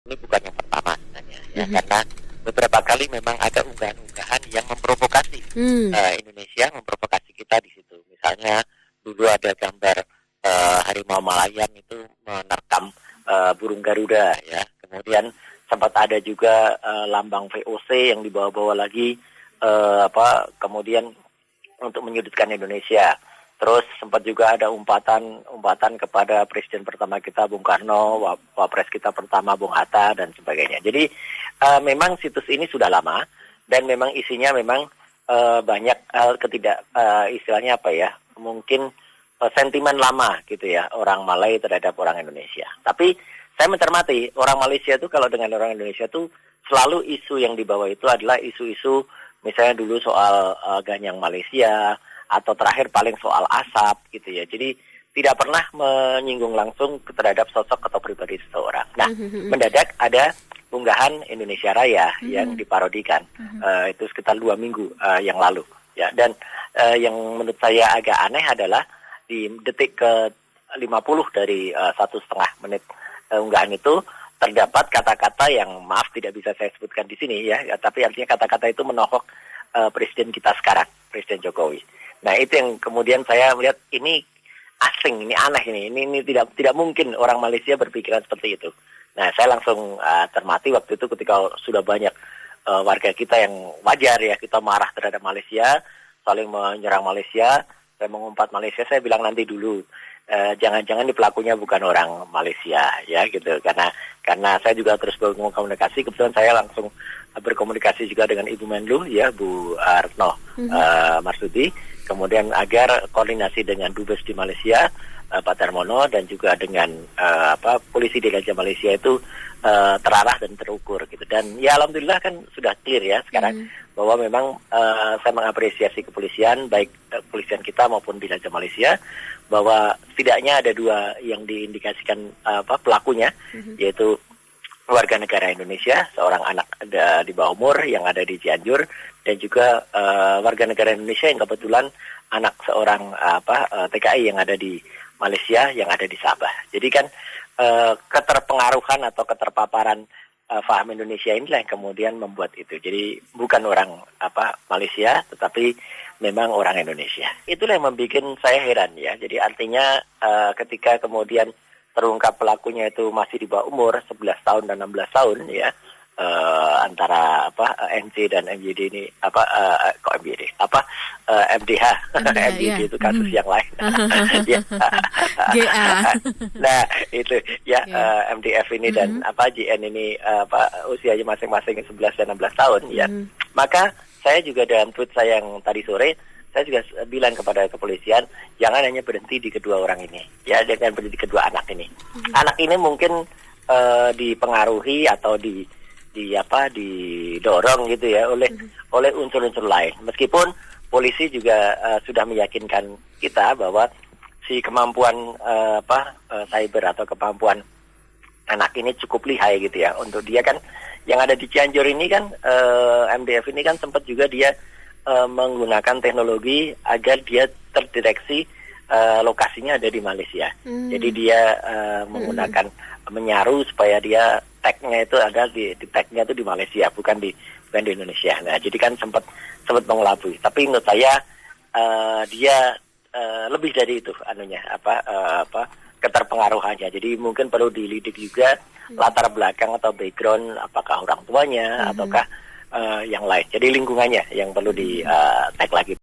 Ini bukan yang pertama sebenarnya ya, Mhm. karena beberapa kali memang ada unggahan-unggahan yang memprovokasi Mmm. Indonesia, memprovokasi kita di situ. Misalnya dulu ada gambar harimau Malayan itu menerkam burung Garuda ya. Kemudian sempat ada juga lambang VOC yang dibawa-bawa lagi kemudian untuk menyudutkan Indonesia. Terus sempat juga ada umpatan kepada presiden pertama kita Bung Karno, wapres kita pertama Bung Hatta dan sebagainya. Jadi memang situs ini sudah lama dan memang isinya memang banyak istilahnya apa ya? Mungkin sentimen lama gitu ya orang Malay terhadap orang Indonesia. Tapi saya mencermati orang Malaysia itu kalau dengan orang Indonesia itu selalu isu yang dibawa itu adalah isu-isu misalnya dulu soal ganyang Malaysia atau terakhir paling soal asap gitu ya. Jadi tidak pernah menyinggung langsung terhadap sosok atau pribadi seseorang. Nah, Mhm. mendadak ada unggahan Indonesia Raya yang Mhm. diparodikan. Mhm. Itu sekitar 2 minggu yang lalu. Ya, dan yang menurut saya agak aneh adalah di detik ke 50 dari 1,5 menit unggahan itu terdapat kata-kata yang maaf tidak bisa saya sebutkan di sini ya, tapi artinya kata-kata itu menohok presiden kita sekarang, Presiden Jokowi. Nah itu yang kemudian saya melihat ini asing, ini aneh ini tidak mungkin orang Malaysia berpikiran seperti itu. Nah saya langsung termati waktu itu ketika sudah banyak warga kita yang wajar ya kita marah terhadap Malaysia, saling menyerang Malaysia, saya mengumpat Malaysia, saya bilang nanti dulu. Jangan-jangan di pelakunya bukan orang Malaysia ya gitu karena saya juga terus berkomunikasi, kebetulan saya langsung berkomunikasi juga dengan Ibu Menlu ya Bu Retno Mhm. Marsudi, kemudian agar koordinasi dengan Dubes di Malaysia Pak Darmono dan juga dengan polisi di Raja Malaysia itu terarah dan terukur gitu, dan ya alhamdulillah kan sudah clear ya sekarang Mhm. bahwa memang saya mengapresiasi kepolisian baik kepolisian kita maupun di Raja Malaysia bahwa setidaknya ada 2 yang diindikasikan pelakunya, Mhm. yaitu warga negara Indonesia, seorang anak di bawah umur yang ada di Cianjur, dan juga warga negara Indonesia yang kebetulan anak seorang TKI yang ada di Malaysia yang ada di Sabah. Jadi kan keterpengaruhan atau keterpaparan paham Indonesia inilah yang kemudian membuat itu. Jadi bukan orang Malaysia, tetapi memang orang Indonesia. Itulah yang membuat saya heran ya. Jadi artinya ketika kemudian terungkap pelakunya itu masih di bawah umur 11 tahun dan 16 tahun ya, antara NC dan MYD ini MDH MDH ya. MYD itu kasus Mhm. yang lain. Ya. GA. Nah itu ya Ya. MDF ini dan Mhm. JN ini usianya masing-masing 11 dan 16 tahun ya. Mhm. Maka saya juga dalam tweet saya yang tadi sore, saya juga bilang kepada kepolisian, jangan hanya berhenti di kedua orang ini, ya jangan berhenti di kedua anak ini. Mhm. Anak ini mungkin dipengaruhi atau didorong gitu ya Mhm. oleh unsur-unsur lain. Meskipun polisi juga sudah meyakinkan kita bahwa si kemampuan cyber atau kemampuan anak ini cukup lihai gitu ya. Untuk dia kan yang ada di Cianjur ini kan MDF ini kan sempat juga dia menggunakan teknologi agar dia terdeteksi lokasinya ada di Malaysia. Jadi Mmm. dia Mhm. menggunakan menyaru supaya dia tagnya itu ada di tagnya itu di Malaysia, bukan di Indonesia. Nah, jadi kan sempat mengelabui. Tapi menurut saya dia lebih dari itu keterpengaruhannya. Jadi mungkin perlu dilidik juga Mhm. latar belakang atau background, apakah orang tuanya Mhm. ataukah yang lain. Jadi lingkungannya yang perlu di Mhm. tag lagi.